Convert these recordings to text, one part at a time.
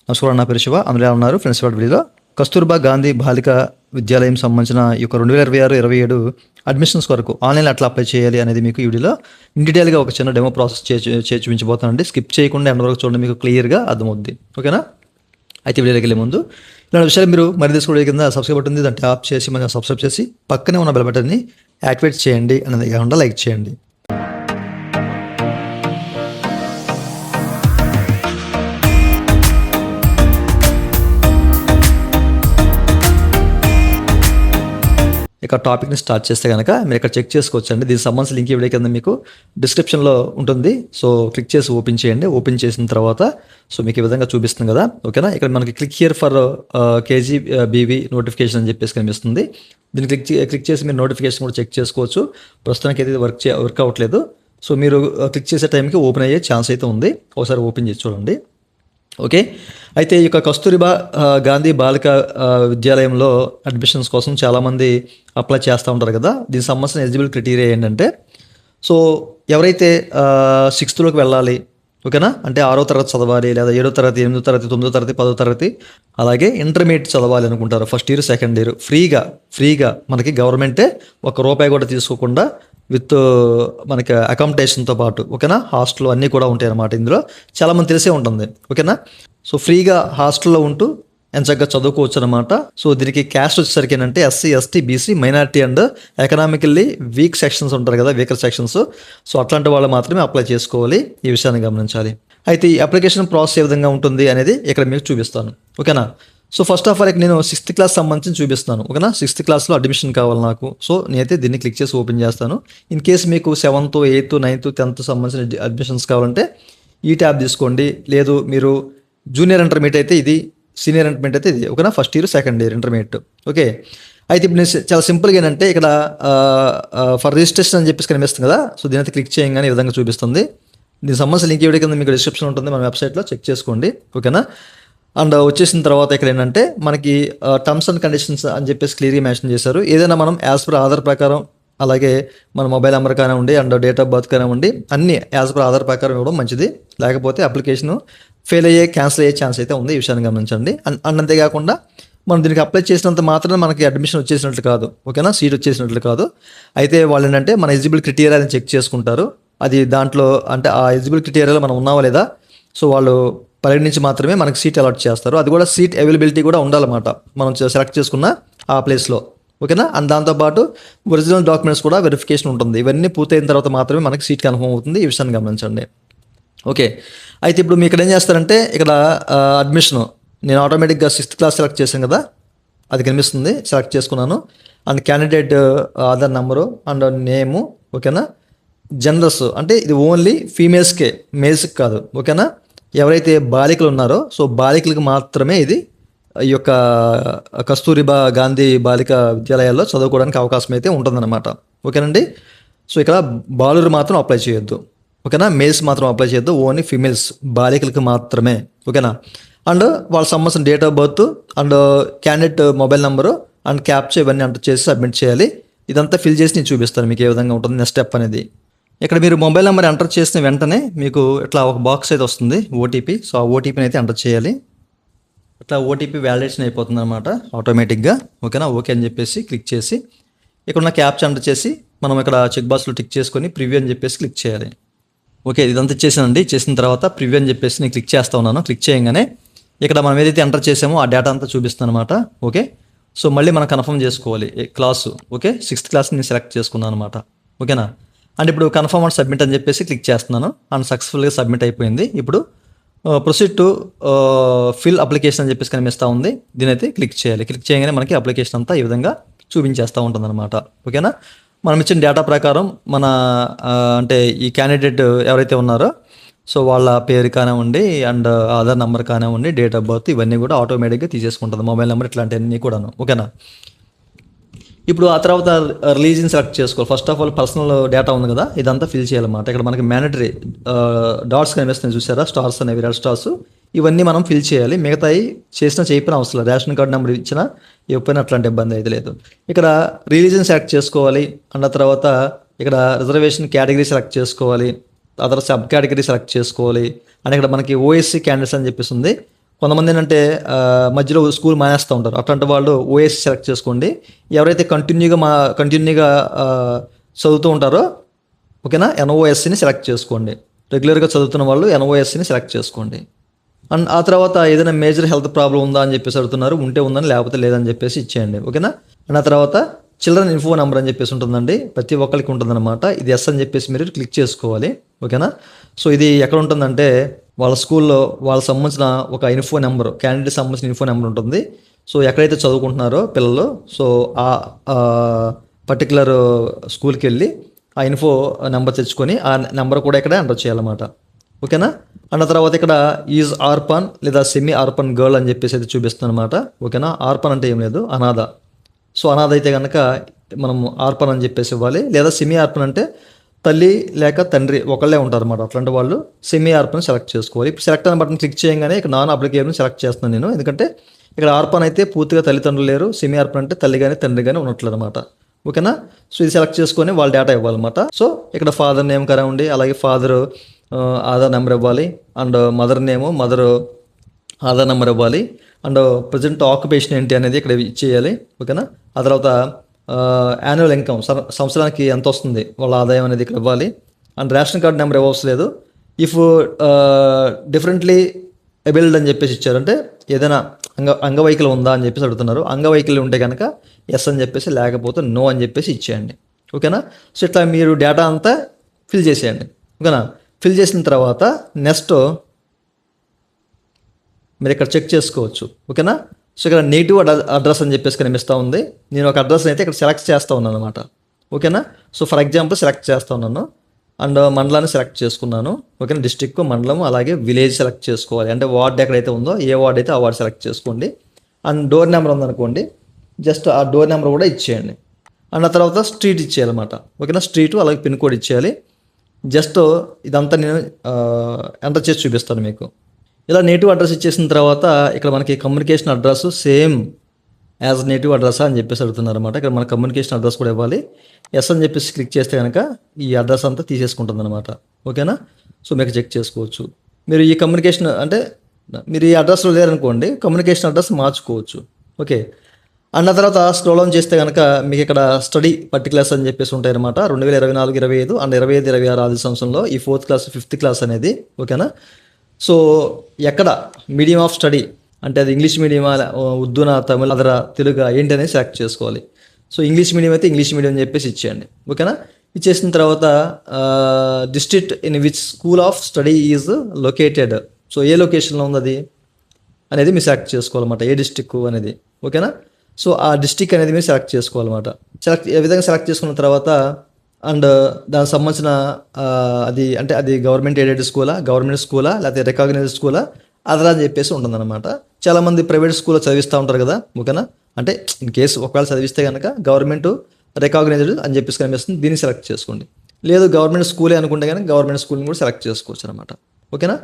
నమస్కారం, నా పేరు శివ. అందులో ఉన్నారు ఫ్రెండ్స్. వాటి వీడియోలో కస్తూర్బా గాంధీ బాలికా విద్యాలయం సంబంధించిన ఈ యొక్క 2026-27 అడ్మిషన్స్ వరకు ఆన్లైన్ అట్లా అప్లై చేయాలి అనేది మీకు ఈ వీడియోలో ఇన్ డీటెయిల్గా ఒక చిన్న డెమో ప్రాసెస్ చూపించబోతానండి. స్కిప్ చేయకుండా ఎండ్ వరకు చూడండి, మీకు క్లియర్గా అర్థమవుద్ది. ఓకేనా? అయితే వీడియోకి వెళ్ళే ముందు ఇలాంటి విషయాలు మీరు మరి తీసుకోవడం కింద సబ్స్క్రైబ్ బటన్ ఉంది, దాన్ని ట్యాప్ చేసి మనం సబ్స్క్రైబ్ చేసి పక్కనే ఉన్న బెల్ బటన్ని యాక్టివేట్ చేయండి. అనేది కాకుండా లైక్ చేయండి. ఇక టాపిక్ని స్టార్ట్ చేస్తే కనుక మీరు ఇక్కడ చెక్ చేసుకోవచ్చండి. దీనికి సంబంధించిన లింక్ వీడియో కింద మీకు డిస్క్రిప్షన్లో ఉంటుంది. సో క్లిక్ చేసి ఓపెన్ చేయండి. ఓపెన్ చేసిన తర్వాత సో మీకు ఈ విధంగా చూపిస్తుంది కదా. ఓకేనా? ఇక్కడ మనకి click here for KGBV notification అని చెప్పేసి కనిపిస్తుంది. దీన్ని క్లిక్ చేసి మీరు నోటిఫికేషన్ కూడా చెక్ చేసుకోవచ్చు. ప్రస్తుతానికి అయితే వర్క్ అవ్వట్లేదు. సో మీరు క్లిక్ చేసే టైంకి ఓపెన్ అయ్యే ఛాన్స్ అయితే ఉంది. ఒకసారి ఓపెన్ చేసి చూడండి. ఓకే, అయితే ఈ యొక్క కస్తూరిబా గాంధీ బాలికా విద్యాలయంలో అడ్మిషన్స్ కోసం చాలామంది అప్లై చేస్తూ ఉంటారు కదా. దీనికి సంబంధించిన ఎలిజిబుల్ క్రైటీరియా ఏంటంటే, సో ఎవరైతే 6th వెళ్ళాలి, ఓకేనా, అంటే 6వ తరగతి చదవాలి, లేదా 7వ తరగతి, 8వ తరగతి, 9వ తరగతి, 10వ తరగతి, అలాగే ఇంటర్మీడియట్ చదవాలి అనుకుంటారు, ఫస్ట్ ఇయర్ సెకండ్ ఇయర్ ఫ్రీగా మనకి గవర్నమెంటే ₹1 కూడా తీసుకోకుండా విత్ మనకి అకామిడేషన్తో పాటు, ఓకేనా, హాస్టల్ అన్నీ కూడా ఉంటాయి అన్నమాట. ఇందులో చాలామంది తెలిసే ఉంటుంది. ఓకేనా? సో ఫ్రీగా హాస్టల్లో ఉంటూ ఎంచక్కగా చదువుకోవచ్చు అనమాట. సో దీనికి క్యాస్ట్ వచ్చేసరికి ఏంటంటే SC, ST, BC, minority and economically week sections ఉంటారు కదా, వీకర్ సెక్షన్స్. సో అట్లాంటి వాళ్ళు మాత్రమే అప్లై చేసుకోవాలి. ఈ విషయాన్ని గమనించాలి. అయితే ఈ అప్లికేషన్ ప్రాసెస్ ఏ విధంగా ఉంటుంది అనేది ఇక్కడ మీకు చూపిస్తాను. ఓకేనా? సో ఫస్ట్ ఆఫ్ ఆల్ నేను 6th క్లాస్ సంబంధించి చూపిస్తాను. ఓకేనా? 6th క్లాస్లో అడ్మిషన్ కావాలి నాకు. సో నేనైతే దీన్ని క్లిక్ చేసి ఓపెన్ చేస్తాను. ఇన్ కేసు మీకు 7th, 8th, 9th, 10th సంబంధించిన అడ్మిషన్స్ కావాలంటే ఈ ట్యాబ్ తీసుకోండి. లేదు మీరు జూనియర్ ఇంటర్మీడియట్ అయితే ఇది, సీనియర్ ఇంటర్మీడియట్ అయితే ఇది. ఓకేనా? First year second year intermediate. Okay, అయితే ఇప్పుడు నేను చాలా సింపుల్గా ఏంటంటే ఇక్కడ ఫర్ రిజిస్ట్రేషన్ అని చెప్పేసి కనిపిస్తుంది కదా. సో దీని అయితే క్లిక్ చేయగానే ఈ విధంగా చూపిస్తుంది. దీనికి సంబంధించిన లింక్ వీడియో కింద మీకు డిస్క్రిప్షన్ ఉంటుంది, మన వెబ్సైట్లో చెక్ చేసుకోండి. ఓకేనా? అండ్ వచ్చేసిన తర్వాత ఇక్కడ ఏంటంటే మనకి టర్మ్స్ అండ్ కండిషన్స్ అని చెప్పేసి క్లియర్గా మెన్షన్ చేశారు. ఏదైనా మనం యాజ్ పర్ ఆధార్ ప్రకారం, అలాగే మన మొబైల్ నెంబర్ కానివ్వండి అండ్ డేట్ ఆఫ్ బర్త్ కానివ్వండి, అన్నీ యాజ్ పర్ ఆధార్ ప్రకారం ఇవ్వడం మంచిది. లేకపోతే అప్లికేషన్ ఫెయిల్ అయ్యే, క్యాన్సిల్ అయ్యే ఛాన్స్ అయితే ఉంది. ఈ విషయాన్ని గమనించండి. అండ్ అంతేకాకుండా మనం దీనికి అప్లై చేసినంత మాత్రం మనకి అడ్మిషన్ వచ్చేసినట్లు కాదు. ఓకేనా? సీట్ వచ్చేసినట్లు కాదు. అయితే వాళ్ళు ఏంటంటే మన ఎలిజిబుల్ క్రైటీరియాని చెక్ చేసుకుంటారు. అది దాంట్లో అంటే ఆ ఎలిజిబుల్ క్రైటీరియాలో మనం ఉన్నావా లేదా, సో వాళ్ళు పరిగణించి మాత్రమే మనకి సీట్ అలాట్ చేస్తారు. అది కూడా సీట్ అవైలబిలిటీ కూడా ఉండాలన్నమాట మనం సెలెక్ట్ చేసుకున్న ఆ ప్లేస్లో. ఓకేనా? అండ్ దాంతోపాటు ఒరిజినల్ డాక్యుమెంట్స్ కూడా వెరిఫికేషన్ ఉంటుంది. ఇవన్నీ పూర్తయిన తర్వాత మాత్రమే మనకి సీట్ కన్ఫర్మ్ అవుతుంది. ఈ విషయాన్ని గమనించండి. ఓకే, అయితే ఇప్పుడు మీరు ఇక్కడ ఏం చేస్తారంటే ఇక్కడ అడ్మిషన్ నేను ఆటోమేటిక్గా 6th క్లాస్ సెలెక్ట్ చేశాను కదా, అది కనిపిస్తుంది, సెలెక్ట్ చేసుకున్నాను. And candidate Aadhaar number and name. ఓకేనా? జెండర్స్ అంటే ఇది ఓన్లీ ఫీమేల్స్కే, మేల్స్కి కాదు. ఓకేనా? ఎవరైతే బాలికలు ఉన్నారో సో బాలికలకు మాత్రమే ఇది ఈ యొక్క కస్తూరిబా గాంధీ బాలికా విద్యాలయాల్లో చదువుకోవడానికి అవకాశం అయితే ఉంటుందన్నమాట. ఓకేనండి? సో ఇక్కడ బాలురు మాత్రం అప్లై చేయొద్దు. ఓకేనా? మేల్స్ మాత్రం అప్లై చేయొద్దు, ఓన్లీ ఫీమేల్స్, బాలికలకు మాత్రమే. ఓకేనా? అండ్ వాళ్ళ సంబంధించిన date of birth and candidate mobile number and capture ఇవన్నీ ఎంటర్ చేసి సబ్మిట్ చేయాలి. ఇదంతా ఫిల్ చేసి నేను చూపిస్తాను మీకు ఏ విధంగా ఉంటుంది నెక్స్ట్ స్టెప్ అనేది. ఇక్కడ మీరు మొబైల్ నెంబర్ ఎంటర్ చేసిన వెంటనే మీకు ఇట్లా ఒక బాక్స్ అయితే వస్తుంది, OTP. సో ఆ OTPని అయితే ఎంటర్ చేయాలి. ఇట్లా OTP వ్యాలిడేషన్ అయిపోతుంది అనమాట ఆటోమేటిక్గా. ఓకేనా? ఓకే అని చెప్పేసి క్లిక్ చేసి ఇక్కడ ఉన్న క్యాప్చర్ ఎంటర్ చేసి మనం ఇక్కడ చెక్ బాక్స్లో టిక్ చేసుకొని ప్రివ్యూ అని చెప్పేసి క్లిక్ చేయాలి. ఓకే, ఇదంతా చేసానండి. చేసిన తర్వాత ప్రివ్యూ అని చెప్పేసి నేను క్లిక్ చేస్తా ఉన్నాను. క్లిక్ చేయగానే ఇక్కడ మనం ఏదైతే ఎంటర్ చేసామో ఆ డేటా అంతా చూపిస్తుంది అనమాట. ఓకే, సో మళ్ళీ మనం కన్ఫర్మ్ చేసుకోవాలి క్లాసు. ఓకే, 6th క్లాస్ నేను సెలెక్ట్ చేసుకున్నాను అనమాట. ఓకేనా? అండ్ ఇప్పుడు కన్ఫర్మ్ అండ్ సబ్మిట్ అని చెప్పేసి క్లిక్ చేస్తున్నాను. అండ్ సక్సెస్ఫుల్గా సబ్మిట్ అయిపోయింది. ఇప్పుడు ప్రొసీడ్ టు ఫిల్ అప్లికేషన్ అని చెప్పేసి కనిపిస్తూ ఉంది. దీని అయితే క్లిక్ చేయాలి. క్లిక్ చేయగానే మనకి అప్లికేషన్ అంతా ఈ విధంగా చూపించేస్తూ ఉంటుంది అనమాట. ఓకేనా? మనం ఇచ్చిన డేటా ప్రకారం మన అంటే ఈ క్యాండిడేట్ ఎవరైతే ఉన్నారో సో వాళ్ళ పేరు కానివ్వండి అండ్ ఆధార్ నెంబర్ కానివ్వండి, డేట్ ఆఫ్ బర్త్, ఇవన్నీ కూడా ఆటోమేటిక్గా తీసేసుకుంటుంది, మొబైల్ నెంబర్ ఇట్లాంటివన్నీ కూడాను. ఓకేనా? ఇప్పుడు ఆ తర్వాత రిలీజియన్ సెలెక్ట్ చేసుకోవాలి. First of all personal data ఉంది కదా, ఇదంతా ఫిల్ చేయాలన్నమాట. ఇక్కడ మనకి మ్యాండటరీ డాట్స్ కనిపిస్తున్నాయి చూసారా, స్టార్స్ అనేవి, రెడ్ స్టార్స్, ఇవన్నీ మనం ఫిల్ చేయాలి. మిగతాయి చేయకపోయినా అవసరం లేదు. రేషన్ కార్డు నెంబర్ ఇచ్చినా ఇవ్వకపోయినా అట్లాంటి ఇబ్బంది అయితే లేదు. ఇక్కడ రిలీజియన్ సెలెక్ట్ చేసుకోవాలి. అన్న తర్వాత ఇక్కడ రిజర్వేషన్ కేటగిరీ సెలెక్ట్ చేసుకోవాలి. ఆ తర్వాత సబ్ కేటగిరీ సెలెక్ట్ చేసుకోవాలి. అండ్ ఇక్కడ మనకి OSC క్యాండిడేట్స్ అని చెప్పేసి ఉంది. కొంతమంది ఏంటంటే మధ్యలో స్కూల్ మానేస్తూ ఉంటారు. అట్లాంటి వాళ్ళు ఓఎస్సి సెలెక్ట్ చేసుకోండి. ఎవరైతే కంటిన్యూగా చదువుతూ ఉంటారో ఓకేనా, ఎన్ఓఎస్సిని సెలెక్ట్ చేసుకోండి. రెగ్యులర్గా చదువుతున్న వాళ్ళు ఎన్ఓఎస్సిని సెలెక్ట్ చేసుకోండి. అండ్ ఆ తర్వాత ఏదైనా మేజర్ హెల్త్ ప్రాబ్లం ఉందా అని చెప్పేసి అడుగుతున్నారు. ఉంటే ఉందని, లేకపోతే లేదని చెప్పేసి ఇచ్చేయండి. ఓకేనా. అండ్ ఆ తర్వాత చిల్డ్రన్ ఇన్ఫో నెంబర్ అని చెప్పేసి ఉంటుందండి. ప్రతి ఒక్కరికి ఉంటుందన్నమాట. ఇది ఎస్ అని చెప్పేసి మీరు క్లిక్ చేసుకోవాలి. ఓకేనా. సో ఇది ఎక్కడ ఉంటుందంటే వాళ్ళ స్కూల్లో వాళ్ళకి సంబంధించిన ఒక ఇన్ఫో నెంబర్, క్యాండిడేట్ సంబంధించిన ఇన్ఫో నెంబర్ ఉంటుంది. సో ఎక్కడైతే చదువుకుంటున్నారో పిల్లలు, సో ఆ పర్టికులర్ స్కూల్కి వెళ్ళి ఆ ఇన్ఫో నెంబర్ తెచ్చుకొని ఆ నెంబర్ కూడా ఇక్కడ ఎంటర్ చేయాలన్నమాట. ఓకేనా. అన్న తర్వాత ఇక్కడ ఈజ్ ఆర్పన్ లేదా సెమీ ఆర్పన్ గర్ల్ అని చెప్పేసి అయితే చూపిస్తుంది అనమాట. ఓకేనా. ఆర్పన్ అంటే ఏం లేదు, అనాథ. సో అనాథ అయితే కనుక మనం ఆర్పన్ అని చెప్పేసి ఇవ్వాలి. లేదా సెమీ ఆర్పన్ అంటే తల్లి లేక తండ్రి ఒకళ్ళే ఉంటారు అన్నమాట. అట్లాంటి వాళ్ళు సెమీ ఆర్పన్ సెలెక్ట్ చేసుకోవాలి. ఇప్పుడు సెలెక్ట్ అనే బటన్ క్లిక్ చేయగానే ఇక్కడ నాన్ అప్లికేబుల్ సెలెక్ట్ చేస్తున్నాను నేను. ఎందుకంటే ఇక్కడ ఆర్పన్ అయితే పూర్తిగా తల్లిదండ్రులు లేరు, సెమీ ఆర్పన్ అంటే తల్లి కానీ తండ్రి కానీ ఉన్నట్లేదు అనమాట. ఓకేనా. సో ఇది సెలెక్ట్ చేసుకొని వాళ్ళ డేటా ఇవ్వాలన్నమాట. సో ఇక్కడ ఫాదర్ నేమ్ కరా ఉండి, అలాగే ఫాదర్ ఆధార్ నెంబర్ ఇవ్వాలి. And mother name, mother Aadhaar number ఇవ్వాలి. అండ్ ప్రజెంట్ ఆక్యుపేషన్ ఏంటి అనేది ఇక్కడ ఇచ్చేయాలి. ఓకేనా. ఆ తర్వాత యాన్యువల్ ఇన్కమ్, సంవత్సరానికి ఎంత వస్తుంది వాళ్ళ ఆదాయం అనేది ఇక్కడ ఇవ్వాలి. అండ్ రేషన్ కార్డ్ నెంబర్ ఇవ్వవలసి లేదు. ఇఫ్ డిఫరెంట్లీ ఎబిల్డ్ అని చెప్పేసి ఇచ్చారు, అంటే ఏదైనా అంగవైకల్యం ఉందా అని చెప్పేసి అడుగుతున్నారు. అంగవైకల్యం ఉంటే కనుక ఎస్ అని చెప్పేసి, లేకపోతే నో అని చెప్పేసి ఇచ్చేయండి. ఓకేనా. సో ఇట్లా మీరు డేటా అంతా ఫిల్ చేసేయండి. ఓకేనా. ఫిల్ చేసిన తర్వాత నెక్స్ట్ మీరు ఇక్కడ చెక్ చేసుకోవచ్చు. ఓకేనా. సో ఇక్కడ నేటివ్ అడ్రస్ అని చెప్పేసి కనిపిస్తూ ఉంది. నేను ఒక అడ్రస్ని అయితే ఇక్కడ సెలెక్ట్ చేస్తూ ఉన్నాను అనమాట. ఓకేనా. సో ఫర్ ఎగ్జాంపుల్ సెలెక్ట్ చేస్తూ ఉన్నాను. అండ్ మండలాన్ని సెలెక్ట్ చేసుకున్నాను. ఓకేనా. డిస్ట్రిక్ట్, మండలం, అలాగే విలేజ్ సెలెక్ట్ చేసుకోవాలి. అంటే వార్డ్ ఎక్కడైతే ఉందో, ఏ వార్డ్ అయితే ఆ వార్డ్ సెలెక్ట్ చేసుకోండి. అండ్ డోర్ నెంబర్ ఉందనుకోండి, జస్ట్ ఆ డోర్ నెంబర్ కూడా ఇచ్చేయండి. అండ్ ఆ తర్వాత స్ట్రీట్ ఇచ్చేయాలన్నమాట. ఓకేనా. స్ట్రీటు అలాగే పిన్ కోడ్ ఇచ్చేయాలి. జస్ట్ ఇదంతా నేను ఎంటర్ చేసి చూపిస్తాను మీకు. ఇలా నేటివ్ అడ్రస్ ఇచ్చేసిన తర్వాత ఇక్కడ మనకి communication address same as native address అని చెప్పేసి అడుగుతున్నారు అనమాట. ఇక్కడ మన కమ్యూనికేషన్ అడ్రస్ కూడా ఇవ్వాలి. ఎస్ అని చెప్పేసి క్లిక్ చేస్తే కనుక ఈ అడ్రస్ అంతా తీసేసుకుంటుంది అనమాట. ఓకేనా. సో మీకు చెక్ చేసుకోవచ్చు. మీరు ఈ కమ్యూనికేషన్ అంటే మీరు ఈ అడ్రస్లో లేరనుకోండి, కమ్యూనికేషన్ అడ్రస్ మార్చుకోవచ్చు. ఓకే. అన్న తర్వాత స్క్రోల్ ఆన్ చేస్తే కనుక మీకు ఇక్కడ స్టడీ పర్టికులర్స్ అని చెప్పేసి ఉంటాయి అనమాట. 2024-25 అండ్ 25-26 ఆర్థిక సంవత్సరంలో ఈ 4th క్లాస్ 5th క్లాస్ అనేది. ఓకేనా. సో ఎక్కడ మీడియం ఆఫ్ స్టడీ అంటే అది ఇంగ్లీష్ మీడియమా, ఉర్దూనా, తమిళ, అదరా, తెలుగు ఏంటి అనేది సెలెక్ట్ చేసుకోవాలి. సో ఇంగ్లీష్ మీడియం అయితే ఇంగ్లీష్ మీడియం అని చెప్పేసి ఇచ్చేయండి. ఓకేనా. ఇచ్చేసిన తర్వాత district in which school of study is located, so ఏ లొకేషన్లో ఉంది అది అనేది మీరు సెలెక్ట్ చేసుకోవాలన్నమాట. ఏ డిస్ట్రిక్ట్ అనేది. ఓకేనా. సో ఆ డిస్ట్రిక్ట్ అనేది మీరు సెలెక్ట్ చేసుకోవాలన్నమాట. ఏ విధంగా సెలెక్ట్ చేసుకున్న తర్వాత అండ్ దానికి సంబంధించిన అది అంటే అది గవర్నమెంట్ ఎయిడెడ్ స్కూలా, గవర్నమెంట్ స్కూలా, లేకపోతే రికగ్నైజ్డ్ స్కూలా, అదరా అని చెప్పేసి ఉంటుందన్నమాట. చాలామంది ప్రైవేట్ స్కూల్లో చదివిస్తూ ఉంటారు కదా. ఓకేనా. అంటే ఇన్ కేసు ఒకవేళ చదివిస్తే కనుక గవర్నమెంట్ రికగ్నైజ్డ్ అని చెప్పేసి కనిపిస్తుంది, దీన్ని సెలెక్ట్ చేసుకోండి. లేదు గవర్నమెంట్ స్కూలే అనుకుంటే కనుక గవర్నమెంట్ స్కూల్ని కూడా సెలెక్ట్ చేసుకోవచ్చు అనమాట. ఓకేనా.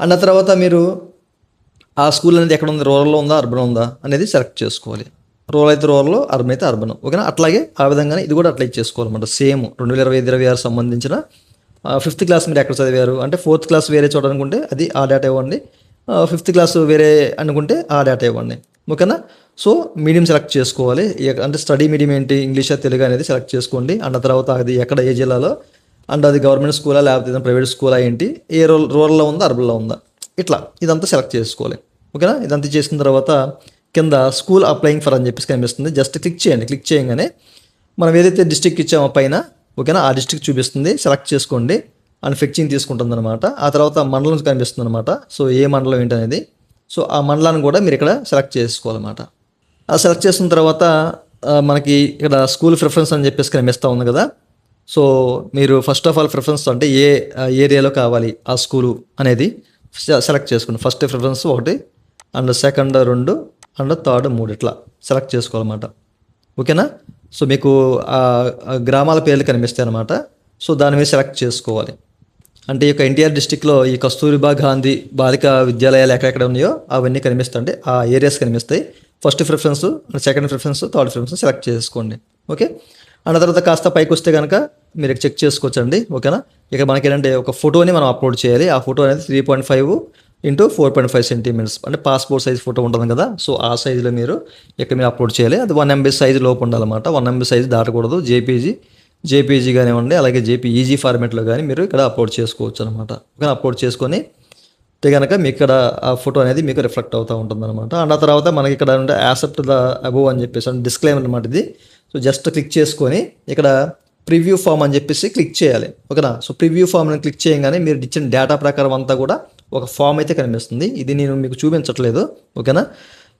అన్న తర్వాత మీరు ఆ స్కూల్ అనేది ఎక్కడ ఉంది, రూరల్లో ఉందా, అర్బన్ ఉందా అనేది సెలెక్ట్ చేసుకోవాలి. రూరల్ అయితే రూరల్, అర్బన్ అయితే అర్బన్. ఓకేనా. అట్లాగే ఆ విధంగానే ఇది కూడా అట్లా చేసుకోవాలన్నమాట. సేమ్ 2025-26 సంబంధించిన 5th క్లాస్ మీరు ఎక్కడ చదివారు అంటే 4th క్లాస్ వేరే చోట అనుకుంటే అది ఆ డేటా ఇవ్వండి. 5th క్లాస్ వేరే అనుకుంటే ఆ డేటా ఇవ్వండి. ఓకేనా. సో మీడియం సెలెక్ట్ చేసుకోవాలి. అంటే స్టడీ మీడియం ఏంటి, ఇంగ్లీషా తెలుగు అనేది సెలెక్ట్ చేసుకోండి. అండ్ తర్వాత అది ఎక్కడ, ఏ జిల్లాలో, అండ్ అది గవర్నమెంట్ స్కూలా లేకపోతే ప్రైవేట్ స్కూలా ఏంటి, ఏ రూరల్లో ఉందా, అర్బన్లో ఉందా, ఇట్లా ఇదంతా సెలెక్ట్ చేసుకోవాలి. ఓకేనా. ఇదంతా చేసిన తర్వాత కింద స్కూల్ అప్లయింగ్ ఫర్ అని చెప్పేసి కనిపిస్తుంది. జస్ట్ క్లిక్ చేయండి. క్లిక్ చేయగానే మనం ఏదైతే డిస్ట్రిక్ట్ ఇచ్చామో పైన, ఓకేనా, ఆ డిస్ట్రిక్ట్ చూపిస్తుంది. సెలెక్ట్ చేసుకోండి అండ్ ఫిక్సింగ్ తీసుకుంటుంది అనమాట. ఆ తర్వాత మండలం కనిపిస్తుంది అనమాట. సో ఏ మండలం ఏంటనేది, సో ఆ మండలాన్ని కూడా మీరు ఇక్కడ సెలెక్ట్ చేసుకోవాలన్నమాట. ఆ సెలెక్ట్ చేసిన తర్వాత మనకి ఇక్కడ స్కూల్ ప్రిఫరెన్స్ అని చెప్పేసి కనిపిస్తూ ఉంది కదా. సో మీరు ఫస్ట్ ఆఫ్ ఆల్ ప్రిఫరెన్స్ అంటే ఏ ఏరియాలో కావాలి ఆ స్కూలు అనేది సెలెక్ట్ చేసుకోండి. First preference 1 and second 2 and third 3 ఇట్లా సెలెక్ట్ చేసుకోవాలన్నమాట. ఓకేనా. సో మీకు గ్రామాల పేర్లు కనిపిస్తాయి అనమాట. సో దాని మీద సెలెక్ట్ చేసుకోవాలి. అంటే ఈ యొక్క ఎన్టీఆర్ డిస్టిక్లో ఈ కస్తూరిబా గాంధీ బాలికా విద్యాలయాలు ఎక్కడెక్కడ ఉన్నాయో అవన్నీ కనిపిస్తాయి. అంటే ఆ ఏరియాస్ కనిపిస్తాయి. First preference, second preference, third preference select చేసుకోండి. ఓకే. అండ్ తర్వాత కాస్త పైకి వస్తే కనుక మీరు చెక్ చేసుకోవచ్చండి. ఓకేనా. ఇక మనకి ఏంటంటే ఒక ఫోటోని మనం అప్లోడ్ చేయాలి. ఆ ఫోటో అనేది 3.5 ఇంటూ 4.5 సెంటీమీటర్స్ అంటే పాస్పోర్ట్ సైజ్ ఫోటో ఉంటుంది కదా, సో ఆ సైజులో మీరు ఇక్కడ మీరు అప్లోడ్ చేయాలి. అది 1 MB సైజు లోపు ఉండాలన్నమాట. 1 MB సైజు దాటకూడదు. జేపీజీ కానివ్వండి, అలాగే జేపీఈజీ ఫార్మేట్లో కానీ మీరు ఇక్కడ అప్లోడ్ చేసుకోవచ్చు అనమాట. ఓకే, అప్లోడ్ చేసుకొని కనుక మీకు ఇక్కడ ఆ ఫోటో అనేది మీకు రిఫ్లెక్ట్ అవుతూ ఉంటుంది అనమాట. అండ్ ఆ తర్వాత మనకి ఇక్కడ ఉంటే యాక్సెప్ట్ ద అబోవ్ అని చెప్పేసి అంటే డిస్క్లైమర్ అనమాట ఇది. సో జస్ట్ క్లిక్ చేసుకొని ఇక్కడ ప్రివ్యూ ఫామ్ అని చెప్పేసి క్లిక్ చేయాలి. ఓకేనా, సో ప్రివ్యూ ఫామ్ని క్లిక్ చేయగానే మీరు ఇచ్చిన డేటా ప్రకారం అంతా కూడా ఒక ఫామ్ అయితే కనిపిస్తుంది. ఇది నేను మీకు చూపించట్లేదు. ఓకేనా,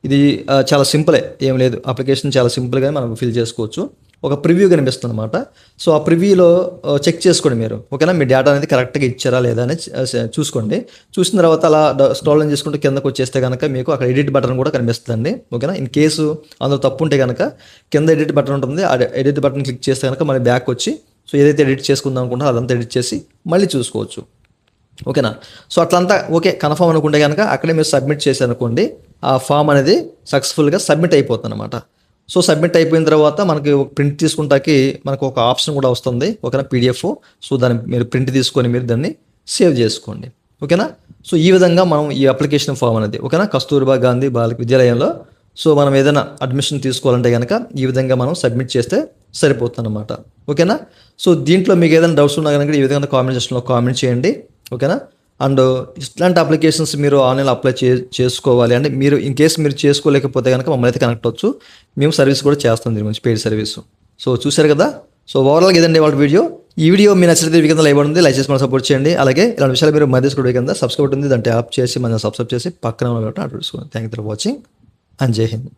ఇది చాలా సింపులే, ఏం లేదు, అప్లికేషన్ చాలా సింపుల్గా మనం ఫిల్ చేసుకోవచ్చు. ఒక ప్రివ్యూ కనిపిస్తుంది అనమాట. సో ఆ ప్రివ్యూలో చెక్ చేసుకోండి మీరు. ఓకేనా, మీ డేటా అనేది కరెక్ట్గా ఇచ్చారా లేదా అని చూసుకోండి. చూసిన తర్వాత అలా స్క్రోల్ చేసుకుంటే కిందకు వచ్చేస్తే కనుక మీకు అక్కడ ఎడిట్ బటన్ కూడా కనిపిస్తుందండి. ఓకేనా, ఇన్ కేసు అందులో తప్పు ఉంటే కనుక కింద ఎడిట్ బటన్ ఉంటుంది. ఆ ఎడిట్ బటన్ క్లిక్ చేస్తే కనుక మళ్ళీ బ్యాక్ వచ్చి సో ఏదైతే ఎడిట్ చేసుకుందాం అనుకుంటారో అదంతా ఎడిట్ చేసి మళ్ళీ చూసుకోవచ్చు. ఓకేనా, సో అట్లంతా ఓకే కన్ఫర్మ్ అనుకుంటే కనుక అక్కడే మీరు సబ్మిట్ చేశారనుకోండి, ఆ ఫామ్ అనేది సక్సెస్ఫుల్గా సబ్మిట్ అయిపోతుంది అనమాట. సో సబ్మిట్ అయిపోయిన తర్వాత మనకి ఒక ప్రింట్ తీసుకుంటాకి మనకు ఒక ఆప్షన్ కూడా వస్తుంది. ఓకేనా, పీడిఎఫ్. సో దాన్ని మీరు ప్రింట్ తీసుకొని మీరు దాన్ని సేవ్ చేసుకోండి. ఓకేనా, సో ఈ విధంగా మనం ఈ అప్లికేషన్ ఫామ్ అనేది ఓకేనా కస్తూర్బా గాంధీ బాలిక విద్యాలయంలో సో మనం ఏదైనా అడ్మిషన్ తీసుకోవాలంటే కనుక ఈ విధంగా మనం సబ్మిట్ చేస్తే సరిపోతుంది అనమాట. ఓకేనా, సో దీంట్లో మీకు ఏదైనా డౌట్స్ ఉన్నా కనుక ఈ విధంగా కామెంట్ సెక్షన్లో కామెంట్ చేయండి. ఓకేనా, అండ్ ఇట్లాంటి అప్లికేషన్స్ మీరు ఆన్లైన్లో అప్లై చేసుకోవాలి అంటే మీరు ఇన్ కేసు మీరు చేసుకోలేకపోతే కనుక మమ్మల్ని అయితే కనెక్ట్ అవ్వచ్చు. మేము సర్వీస్ కూడా చేస్తాం దీని గురించి, పెయిడ్ సర్వీస్. సో చూశారు కదా, సో ఓవరాల్గా ఇదండి వాళ్ళ వీడియో. ఈ వీడియో మీ నచ్చితే కింద లైవ్ ఉంది, లైక్ చేసి మనం సపోర్ట్ చేయండి. అలాగే ఇలాంటి విషయాలు మీరు మధ్య కూడా కింద సబ్స్క్రైబ్ ఉంది, దాన్ని ట్యాప్ చేసి మనం సబ్స్క్రైబ్ చేసి పక్కన అడ్వర్టైజ్ చేసుకోండి. Thank you for watching and జై హింద్.